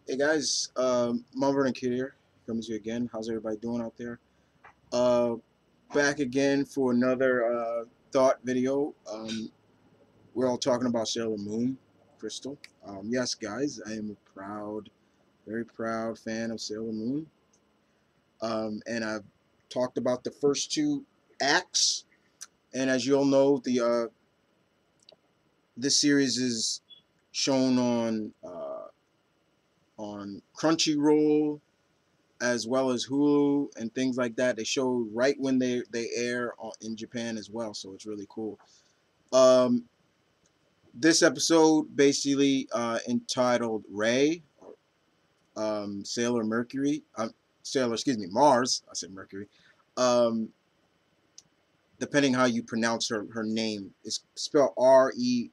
Hey guys, Mulver and Kid here, coming to you again. How's everybody doing out there? Uh, Back again for another thought video. We're all talking about Sailor Moon, Crystal. Yes, guys, I am a very proud fan of Sailor Moon. And I've talked about the first two acts. And as you all know, the this series is shown on Crunchyroll as well as Hulu and things like that. They show right when they air in Japan as well, so it's really cool. Um, this episode basically entitled Rei, Sailor Mercury, Sailor, excuse me, Mars. I said Mercury. Um, Depending how you pronounce her name, it's spelled Rei,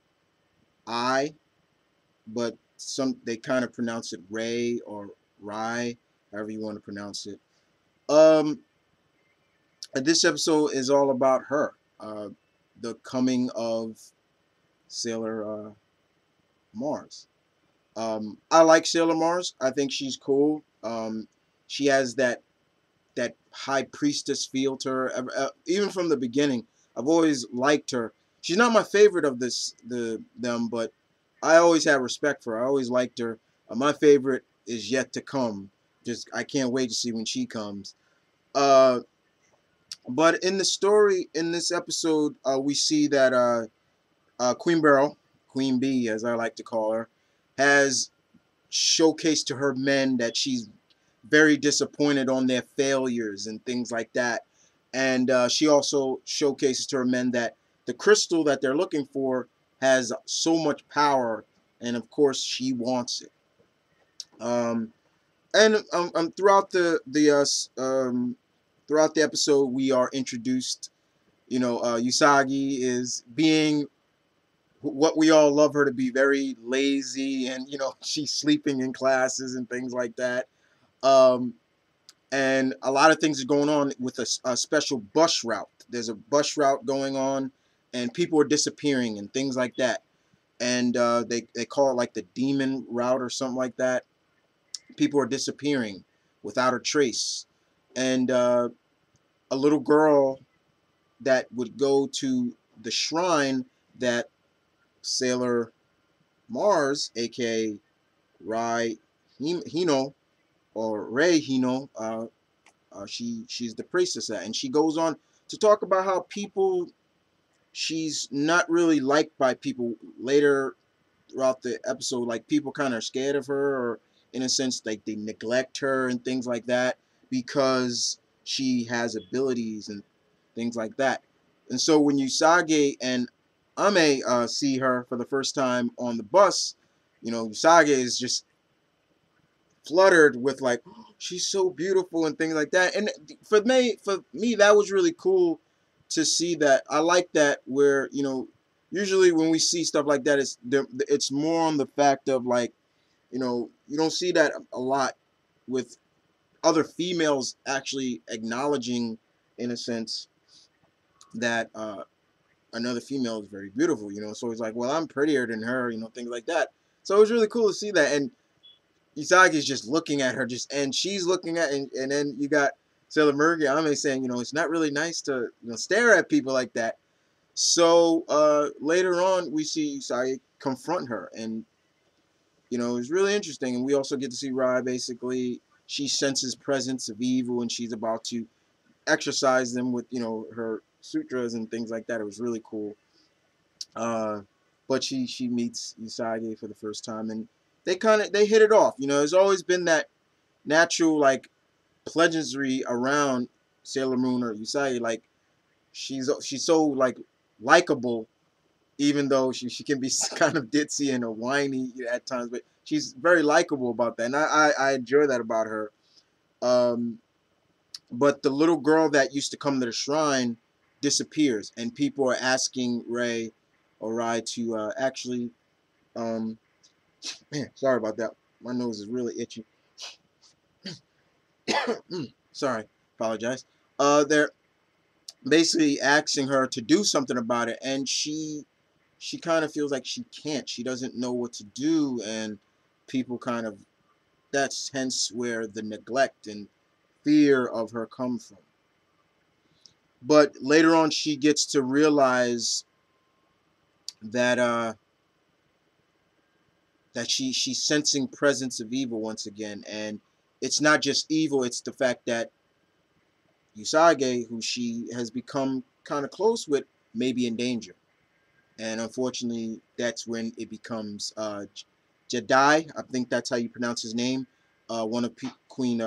but some they kind of pronounce it Ray or Rye, however you want to pronounce it. Um, And this episode is all about her, the coming of Sailor Mars. I like Sailor Mars. I think she's cool. She has that high priestess feel to her. Even from the beginning, I've always liked her. She's not my favorite of them, but I always had respect for her. I always liked her. My favorite is yet to come. Just I can't wait to see when she comes. Uh, But in the story, in this episode, we see that Queen Beryl, Queen Bee, as I like to call her, has showcased to her men that she's very disappointed on their failures and things like that. And she also showcases to her men that the crystal that they're looking for has so much power, and of course, she wants it. Um, and throughout the episode, we are introduced. Usagi is being what we all love her to be, very lazy, and she's sleeping in classes and things like that. Um, and a lot of things are going on with a special bus route. There's a bus route going on, and people are disappearing and things like that. And they call it like the demon route or something like that. People are disappearing without a trace, and a little girl that would go to the shrine that Sailor Mars, aka Rei Hino or Rei Hino, she's the priestess at, and she goes on to talk about how people she's not really liked by people later throughout the episode. Like people kind of scared of her, or in a sense, like they neglect her and things like that because she has abilities and things like that. And so when Usagi and Ame see her for the first time on the bus, Usagi is just fluttered with like, oh, she's so beautiful and things like that. And for me, that was really cool to see that. I like that where usually when we see stuff like that, it's more on the fact of like you don't see that a lot with other females actually acknowledging, in a sense, that another female is very beautiful. So it's like, well, I'm prettier than her, things like that. So it was really cool to see that. And Isagi's just looking at her, and she's looking at, and then you got Sailor Mercury. I'm saying, it's not really nice to stare at people like that. So later on, we see Usagi confront her, and it's really interesting. And we also get to see Rai basically. She senses presence of evil, and she's about to exercise them with her sutras and things like that. It was really cool. Uh, but she meets Usagi for the first time, and they hit it off. There's always been that natural like pleasantry around Sailor Moon or Usagi. Like she's so like likable, even though she can be kind of ditzy and a whiny at times, but she's very likable about that, and I enjoy that about her. Um, but the little girl that used to come to the shrine disappears, and people are asking Ray or Rai to actually. Um, Man, sorry about that. My nose is really itchy. Sorry, apologize. They're basically asking her to do something about it, and she kind of feels like she can't. She doesn't know what to do, and people kind of that's hence where the neglect and fear of her come from. But later on, she gets to realize that that she's sensing presence of evil once again, and it's not just evil; it's the fact that Usage, who she has become kind of close with, may be in danger. And unfortunately, that's when it becomes Jedi. I think that's how you pronounce his name. One of Queen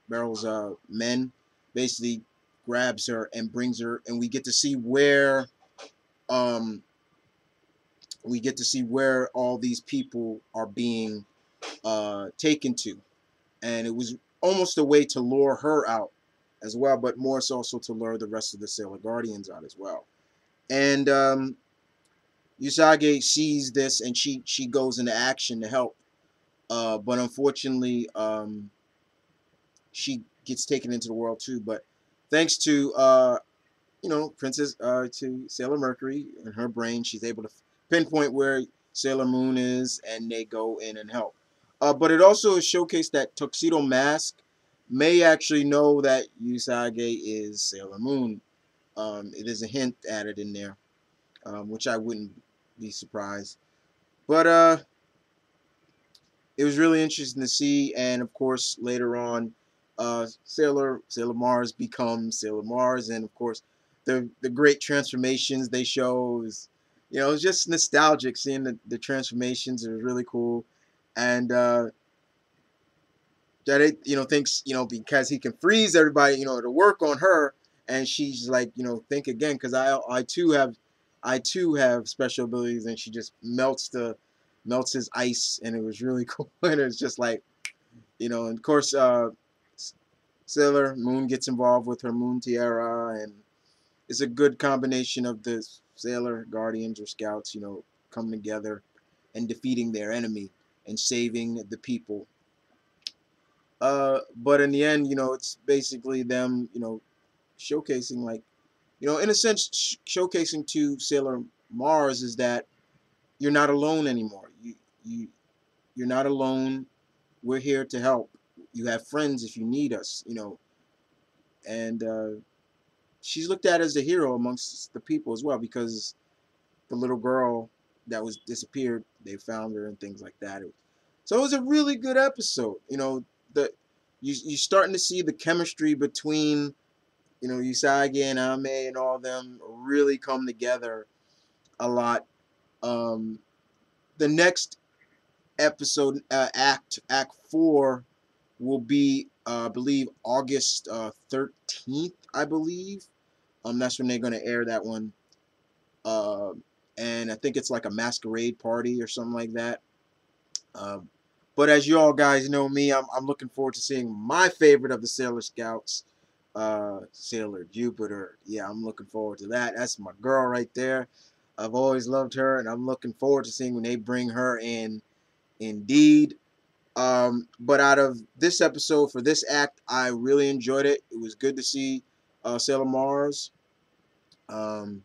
Beryl's men basically grabs her and brings her, and um, we get to see where all these people are being taken to, and it was almost a way to lure her out as well, but more so also to lure the rest of the Sailor Guardians out as well. And Usage sees this and she goes into action to help. But unfortunately, she gets taken into the world too. But thanks to Princess to Sailor Mercury and her brain, she's able to pinpoint where Sailor Moon is, and they go in and help. But it also showcased that Tuxedo Mask may actually know that Usage is Sailor Moon. It is a hint added in there, which I wouldn't be surprised. But it was really interesting to see, and of course later on, Sailor Mars becomes Sailor Mars, and of course the great transformations they show is, it's just nostalgic seeing the transformations. It was really cool, and that it thinks because he can freeze everybody to work on her, and she's like think again because I too have special abilities, and she just melts his ice, and it was really cool. And it's just like and of course Sailor Moon gets involved with her Moon Tiara, and it's a good combination of the Sailor Guardians or Scouts coming together and defeating their enemy and saving the people. But in the end, it's basically them, showcasing like, in a sense, showcasing to Sailor Mars is that you're not alone anymore. You you're not alone. We're here to help. You have friends if you need us, and she's looked at as a hero amongst the people as well because the little girl that was disappeared, they found her and things like that. So it was a really good episode. The you starting to see the chemistry between Usagi and Ame and all of them really come together a lot. Um, the next episode, Act 4, will be I believe August 13th. I believe. That's when they're gonna air that one. Uh, and I think it's like a masquerade party or something like that. Um, but as you all guys know me, I'm looking forward to seeing my favorite of the Sailor Scouts, Sailor Jupiter. Yeah, I'm looking forward to that. That's my girl right there. I've always loved her, and I'm looking forward to seeing when they bring her in. Indeed. But out of this episode for this act, I really enjoyed it. It was good to see Sailor Mars. Um,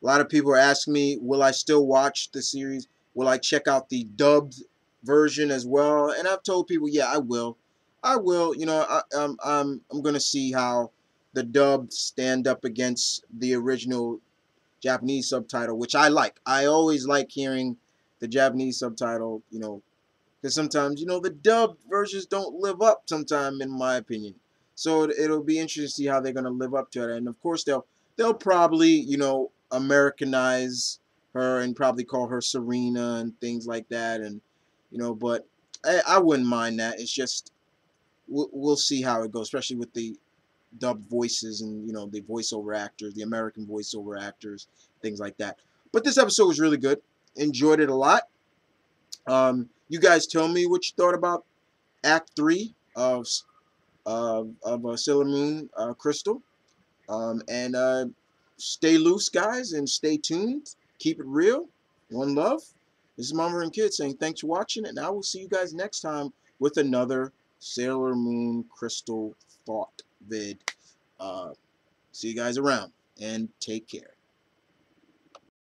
a lot of people are asking me, will I still watch the series? Will I check out the dubbed version as well? And I've told people, yeah, I will. I will. I'm gonna see how the dub stand up against the original Japanese subtitle, which I like. I always like hearing the Japanese subtitle. Because sometimes the dub versions don't live up. Sometimes, in my opinion, so it'll be interesting to see how they're gonna live up to it. And of course, they'll probably Americanize her and probably call her Serena and things like that. And but I wouldn't mind that. It's just we'll see how it goes, especially with the dub voices and the voiceover actors, the American voiceover actors, things like that. But this episode was really good. Enjoyed it a lot. You guys tell me what you thought about Act 3 of Sailor Moon Crystal. And stay loose, guys, and stay tuned. Keep it real. One love. This is Mama and Kid saying thanks for watching, and I will see you guys next time with another Sailor Moon Crystal thought vid. Uh, See you guys around, and take care.